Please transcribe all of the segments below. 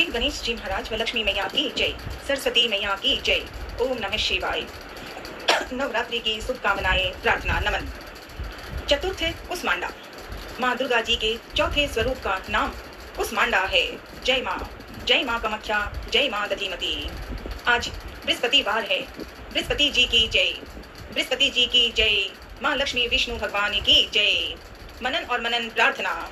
श्री गणेश जी महाराज व लक्ष्मी मैया की जय, सरस्वती मैया की जय। ओम नमः शिवाय। नवरात्रि की शुभकामनाएं, प्रार्थना, नमन। चतुर्थ कुसमांडा, माँ दुर्गा जी के चौथे स्वरूप का नाम कुसमांडा है। जय माँ कामाख्या, जय माँ दधिमती। आज बृहस्पतिवार है। बृहस्पति जी की जय, बृहस्पति जी की जय। माँ लक्ष्मी विष्णु भगवान की जय। मनन और मनन प्रार्थना।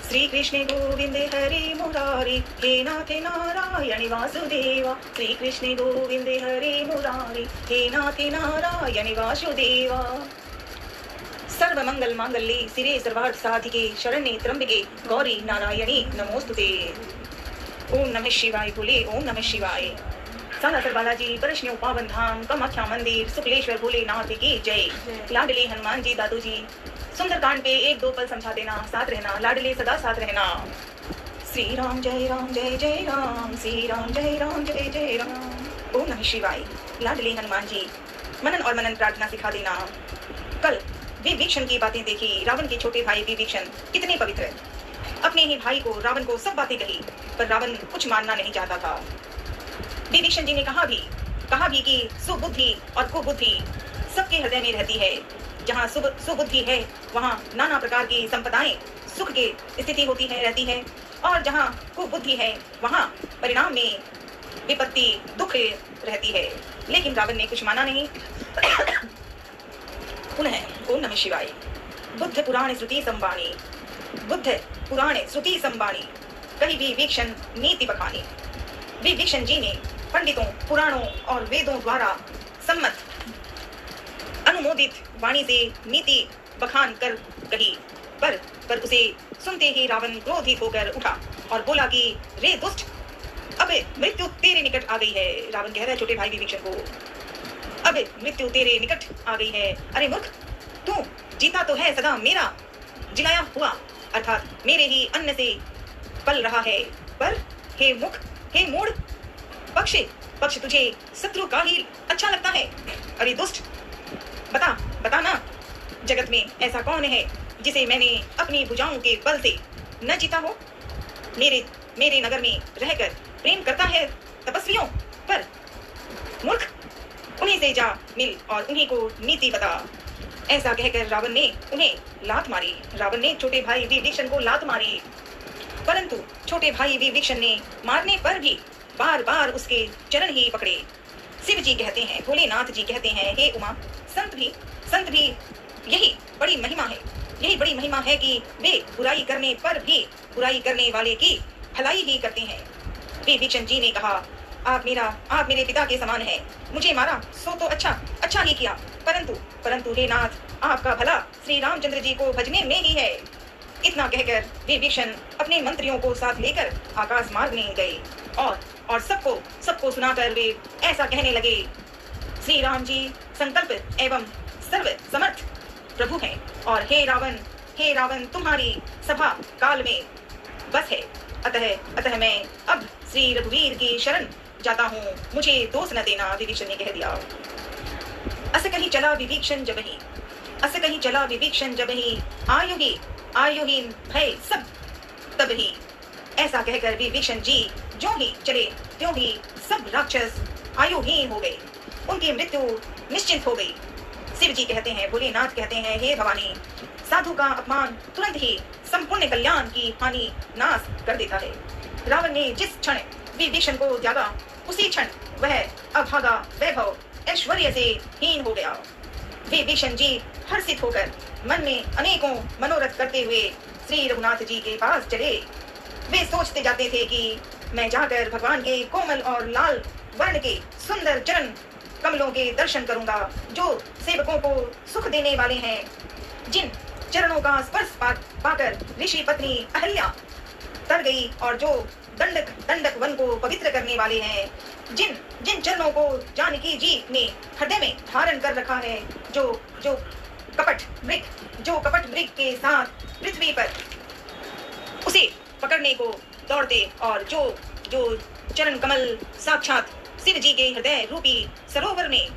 श्री कृष्ण गोविंदे हरे मुरारे, हे नाथ नारायण वासुदेवा। श्री कृष्ण गोविंदे हरे मुरारे, हे नाथ नारायण वासुदेवा। सर्वमंगल मांगल्ये शिरे सर्वार्थ साधिके, शरण्ये त्र्यंबके गौरी नारायणी नमोस्तुते। ओम नमः शिवाय बोले, ओम नमः शिवाय। सालासर बालाजी परशनियों पावन धाम कामाख्या मंदिर शुक्लेश्वर भोलेनाथ की जय। लाडले हनुमान जी दादू जी, सुंदरकांड पे 1-2 पल समझा देना, साथ रहना, लाडले सदा साथ रहना। श्री राम जय राम, श्री राम जय जय राम। ओम नमः शिवाय। लाडले हनुमान जी, मनन और मनन प्रार्थना सिखा देना। कल विभीषण की बातें देखी। रावण के छोटे भाई विभीषण कितने पवित्र। अपने ही भाई को, रावण को सब बातें कही, पर रावण कुछ मानना नहीं चाहता था। विभीषण जी ने कहा भी कि सुबुद्धि और कुबुद्धि सबके हृदय में रहती है। जहाँ सुबुद्धि है वहाँ नाना प्रकार की संपदाएं सुख की स्थिति होती है, रहती है, और जहाँ कुबुद्धि है वहाँ परिणाम में विपत्ति दुख रहती है। लेकिन रावण ने कुछ माना नहीं। पुनः ओम नमः शिवाय। बुद्ध पुराण श्रुति संवाणी, बुद्ध पुराण श्रुति संवाणी, कही विभीषण नीति बखानी। विभीषण जी ने पंडितों, पुराणों और वेदों द्वारा सम्मत अनुमोदित वाणी से नीति बखान कर कही, पर उसे सुनते ही रावण क्रोधित होकर उठा और बोला कि रे दुष्ट, अब मृत्यु तेरे निकट आ गई है। रावण कह रहा है छोटे भाई विभीषण को, अब मृत्यु तेरे निकट आ गई है। अरे मूर्ख, तू जीता तो है सदा मेरा जिलाया हुआ, अर्थात मेरे ही अन्न से पल रहा है, पर हे मूढ़, पक्ष तुझे शत्रु का ही अच्छा लगता है। अरे दुष्ट, बता ना, जगत में ऐसा कौन है जिसे मैंने अपनी भुजाओं के बल से न जीता हो। मेरे नगर में रहकर प्रेम करता है तपस्वियों पर। मूर्ख, उन्हीं से जा मिल और उन्हीं को नीति बता। ऐसा कहकर रावण ने उन्हें लात मारी। रावण ने छोटे भाई विभीषण को लात मारी, परंतु छोटे भाई विभीषण ने मारने पर भी बार बार उसके चरण ही पकड़े। शिव जी कहते हैं, भोलेनाथ जी कहते हैं, हे उमा, संत भी यही बड़ी महिमा है कि वे बुराई करने पर भी बुराई करने वाले की भलाई ही करते हैं। विभीषण जी ने कहा, आप मेरे पिता के समान हैं। मुझे मारा सो तो अच्छा ही किया, परंतु हे नाथ, आपका भला श्री रामचंद्र जी को भजने में ही है। इतना कहकर विभीषण अपने मंत्रियों को साथ लेकर आकाश मार्ग में गए और सबको सुनाकर वे ऐसा कहने लगे, श्री राम जी संकल्प एवं सर्व समर्थ प्रभु हैं, और हे रावण तुम्हारी सभा काल में बस है। अतः मैं अब श्री रघुवीर की शरण जाता हूँ, मुझे दोष न देना। विभीषण ने कह दिया। अस कहीं चला विभीषण जब ही आयुहीन भय सब तब ही। ऐसा कहकर विभीषण जी जो ही चले त्यों ही सब राक्षस आयुहीन हो गए, उनकी मृत्यु निश्चित हो गई। शिव जी कहते हैं, भोलेनाथ कहते हैं, हे भवानी, साधु का अपमान तुरंत ही संपूर्ण कल्याण की हानि नाश कर देता है। रावण ने जिस क्षण विभीषण को त्यागा, उसी क्षण वह अभागा वैभव ऐश्वर्य से हीन हो गया। विभीषण जी हर्षित होकर मन में अनेकों मनोरथ करते हुए श्री रघुनाथ जी के पास चले। वे सोचते जाते थे कि मैं जाकर भगवान के कोमल और लाल वर्ण के सुंदर चरण कमलों के दर्शन करूंगा, जो सेवकों को सुख देने वाले हैं, जिन चरणों का स्पर्श पाकर ऋषि पत्नी अहल्या तर गई, और जो दंडक वन को पवित्र करने वाले हैं, जिन चरणों को जानकी जी ने हृदय में धारण कर रखा है, जो कपट मृग के साथ पृथ्वी पर उसे पकड़ने को दौड़ते, और जो चरण कमल साक्षात शिव जी के हृदय रूपी सरोवर में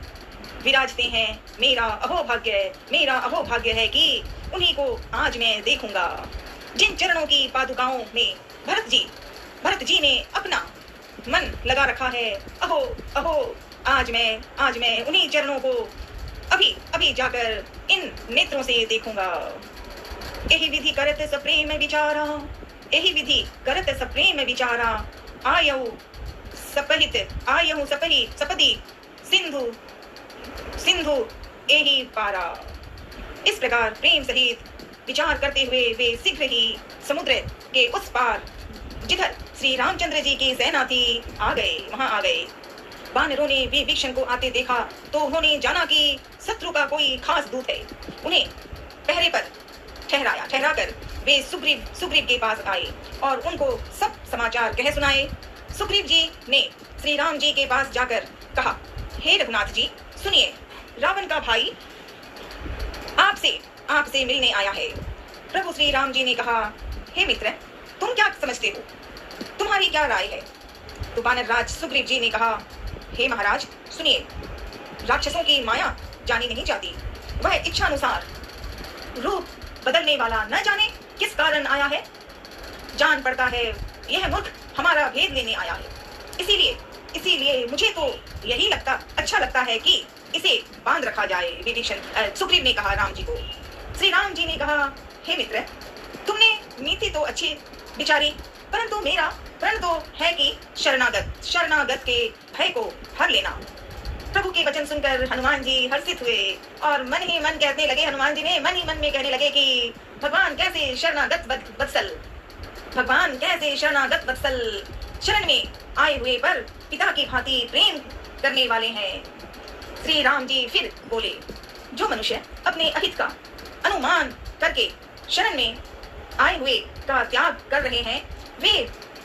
विराजते हैं। मेरा अहोभाग्य है कि उन्हीं को आज मैं देखूंगा। जिन चरणों की पादुकाओं में भरत जी भरत जी ने अपना मन लगा रखा है। अहो अहो, आज मैं उन्हीं चरणों को अभी अभी जाकर इन नेत्रों से देखूंगा। यही विधि करत सप्रेम विचारा, यही विधि करत सप्रेम विचारा, आयहु सपही सपदी सिंधु सिंधु यही पारा। इस प्रकार प्रेम सहित विचार करते हुए वे शीघ्र ही समुद्र के उस पार जिधर श्री रामचंद्र जी की सेना थी वहां आ गए। वानरों ने विभीषण को आते देखा तो उन्होंने जाना कि शत्रु का कोई खास दूत है। उन्हें पहरे पर ठहराकर वे सुग्रीव के पास आए और उनको सब समाचार कह सुनाए। सुग्रीव जी ने श्री राम जी के पास जाकर कहा, हे रघुनाथ जी सुनिए, रावण का भाई आपसे मिलने आया है। प्रभु श्री राम जी ने कहा, हे मित्र, तुम क्या समझते हो, तुम्हारी क्या राय है? तो वानर राज सुग्रीव जी ने कहा, हे महाराज सुनिए, राक्षसों की माया जानी नहीं जाती। वह इच्छानुसार रूप बदलने वाला न जाने किस कारण आया है। जान पड़ता है यह मूर्ख हमारा भेद लेने आया है। इसीलिए मुझे तो यही अच्छा लगता है कि इसे बांध रखा जाए। विभीषण सुग्रीव ने कहा राम जी को। श्री राम जी ने कहा, हे मित्र, तुमने नीति तो अच्छी विचारी, परंतु मेरा प्रण तो है कि शरणागत के भय को हर लेना। प्रभु के वचन सुनकर हनुमान जी हर्षित हुए और मन ही मन कहने लगे, हनुमान जी ने मन ही मन में कहने लगे कि भगवान कैसे शरणागत वत्सल, शरण में आए हुए पर पिता की भांति प्रेम करने वाले हैं। श्री राम जी फिर बोले, जो मनुष्य अपने अहित का अनुमान करके शरण में आए हुए का त्याग कर रहे हैं, वे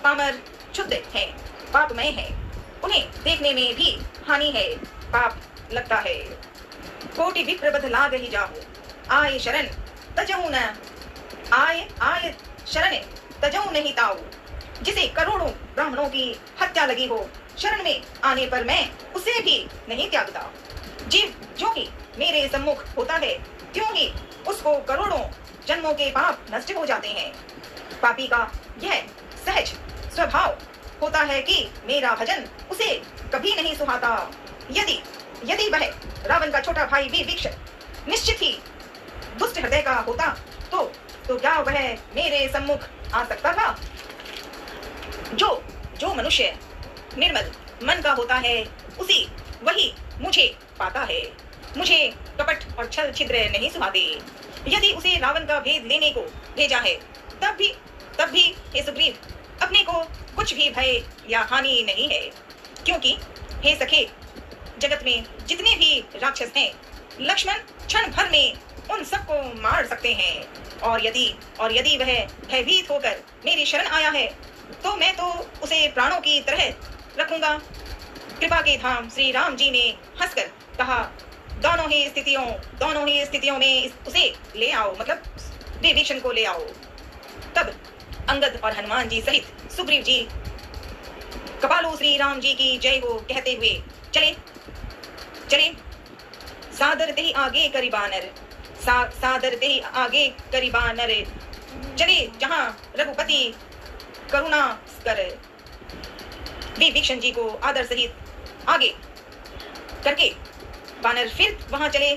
पामर क्षुद्ध हैं, पापमय हैं। उन्हें देखने में भी हानि है, पाप लगता है। कोटि विप्र बदलाग ही जाहु, आए शरण तजहु न आए शरण तजहु नहीं ताऊ। जिसे करोड़ों ब्राह्मणों की हत्या लगी हो, शरण में आने पर मैं उसे भी नहीं त्यागता। जीव जो ही मेरे सम्मुख होता है, त्यों ही उसको करोड़ों जन्मों के पाप नष्ट हो जाते हैं। पापी का यह सहज स्वभाव होता है कि मेरा भजन उसे कभी नहीं सुहाता। यदि वह रावण का छोटा भाई विभीषण निश्चित ही दुष्ट हृदय का होता तो क्या वह मेरे सम्मुख आ सकता था? जो मनुष्य निर्मल मन का होता है, वही मुझे पाता है। मुझे कपट और छल छिद्र नहीं सुहाते। यदि उसे रावण का भेद लेने को भेजा है, तब भी हे सुग्रीव, अपने को कुछ भी भय या हानि नहीं है, क्योंकि हे सखे, जगत में जितने भी राक्षस हैं, लक्ष्मण क्षण भर में उन सबको मार सकते हैं। और यदि वह भयभीत होकर मेरी शरण आया है, तो मैं तो उसे प्राणों की तरह रखूंगा। कृपा के धाम श्री राम जी ने हंसकर कहा, दोनों ही स्थितियों में उसे ले आओ, मतलब विभीषण को ले आओ। तब अंगद और हनुमान जी सहित सुग्रीव जी कपालो श्री राम जी की जय हो कहते हुए चले। सादर ते आगे करी बानर, चले जहां रघुपति करुणा कर। विभीषण जी को आदर सहित आगे करके बानर फिर वहां चले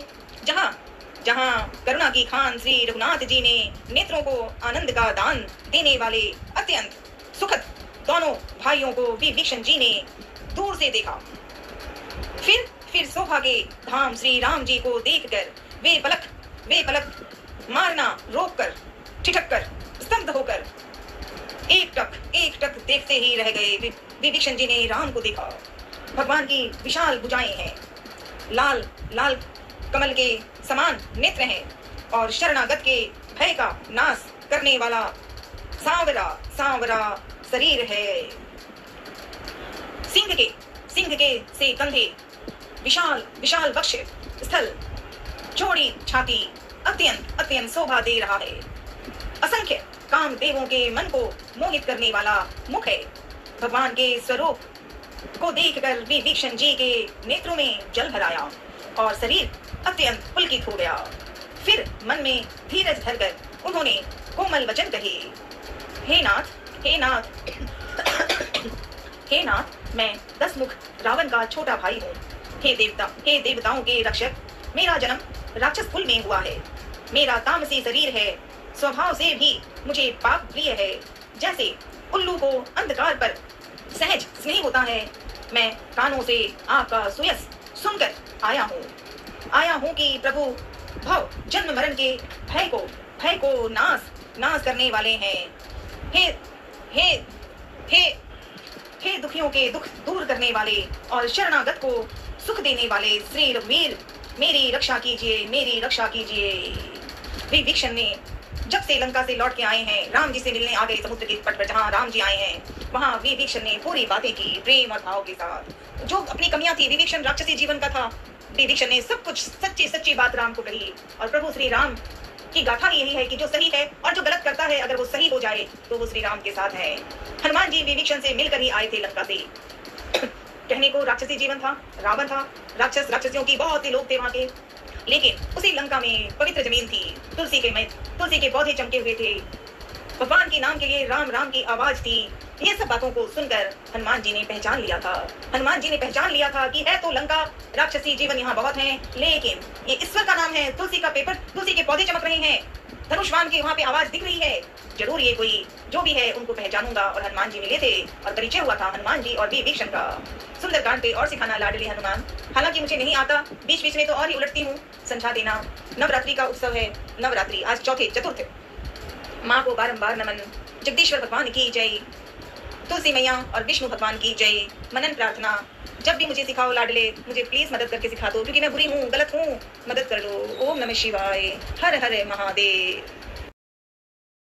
जहां करुणा की खान श्री रघुनाथ जी ने नेत्रों को आनंद का दान देने वाले अत्यंत सुखद दोनों भाइयों को विभीषण जी ने दूर से देखा। फिर शोभा के धाम श्री राम जी को देखकर वे पलक मारना रोककर, ठिठक स्तब्ध होकर एक टक देखते ही रह गए। विभीषण जी ने राम को देखा। भगवान की विशाल भुजाएं हैं, लाल कमल के समान नेत्र हैं और शरणागत के भय का नाश करने वाला सांवरा शरीर है। सिंह के से कंधे, विशाल वक्ष स्थल, चौड़ी छाती अत्यंत शोभा दे रहा है। असंख्य काम देवों के मन को मोहित करने वाला मुख है। भगवान के स्वरूप को देखकर विभीषण जी के नेत्रों में जल भर आया और शरीर अत्यंत पुलकित हो गया। फिर मन में धीरज धरकर उन्होंने कोमल वचन कहे, हे नाथ हे नाथ, मैं 10 मुख रावण का छोटा भाई हूँ। हे देवताओं के रक्षक, मेरा जन्म राक्षस कुल में हुआ है। मेरा तामसी शरीर है, स्वभाव से भी मुझे पाप प्रिय है। जैसे उल्लू को अंधकार पर सहज स्नेह होता है, मैं कानों से आपका सुयस सुनकर आया हूँ कि प्रभु भव जन्म मरण के भय को नाश करने वाले हैं। हे हे हे हे दुखियों के दुख दूर करने वाले और शरणागत को सुख देने वाले श्री रघुवीर, मेरी रक्षा कीजिए। विभीषण ने जब से लंका से लौट के आए हैं, राम जी से मिलने आ गए समुद्र के तट पर, जहाँ राम जी आए हैं वहाँ विभीषण ने पूरी बातें की प्रेम और भाव के साथ। जो अपनी कमियां थी, विभीषण राक्षसी जीवन का था, विभीषण ने सब कुछ सच्ची बात राम को कही। और प्रभु श्री राम की गाथा यही है कि जो सही है और जो गलत करता है, अगर वो सही हो जाए तो वो श्री राम के साथ है। हनुमान जी विभीषण से मिलकर ही आए थे लंका से। कहने को राक्षसी जीवन था, रावण था, राक्षसियों की बहुत ही लोग थे वहां के, लेकिन उसी लंका में पवित्र जमीन थी, तुलसी के पौधे चमके हुए थे, भगवान के नाम के लिए राम की आवाज थी। ये सब बातों को सुनकर हनुमान जी ने पहचान लिया था कि है तो लंका राक्षसी जीवन यहाँ बहुत है, लेकिन ये ईश्वर का नाम है। तुलसी के पौधे चमक रहे हैं, धनुष्वान की वहाँ पे आवाज दिख रही है, जरूर ये कोई जो भी है उनको पहचानूंगा। और हनुमान जी मिले थे और परिचय हुआ था हनुमान जी और विभीषण का। सुंदरकांड पे और सिखाना लाडले हनुमान। हालांकि मुझे नहीं आता, बीच में तो और ही उलटती हूँ। समझा देना। नवरात्रि का उत्सव है, नवरात्रि आज चतुर्थ। माँ को बारंबार नमन। जगदीश्वर भगवान की जय, तुलसी मैया और विष्णु भगवान की जय। मनन प्रार्थना, जब भी मुझे सिखाओ लाडले, मुझे प्लीज मदद करके सिखा दो, क्योंकि मैं बुरी हूँ, गलत हूँ, मदद कर लो। ओम नमः शिवाय, हर हर महादेव।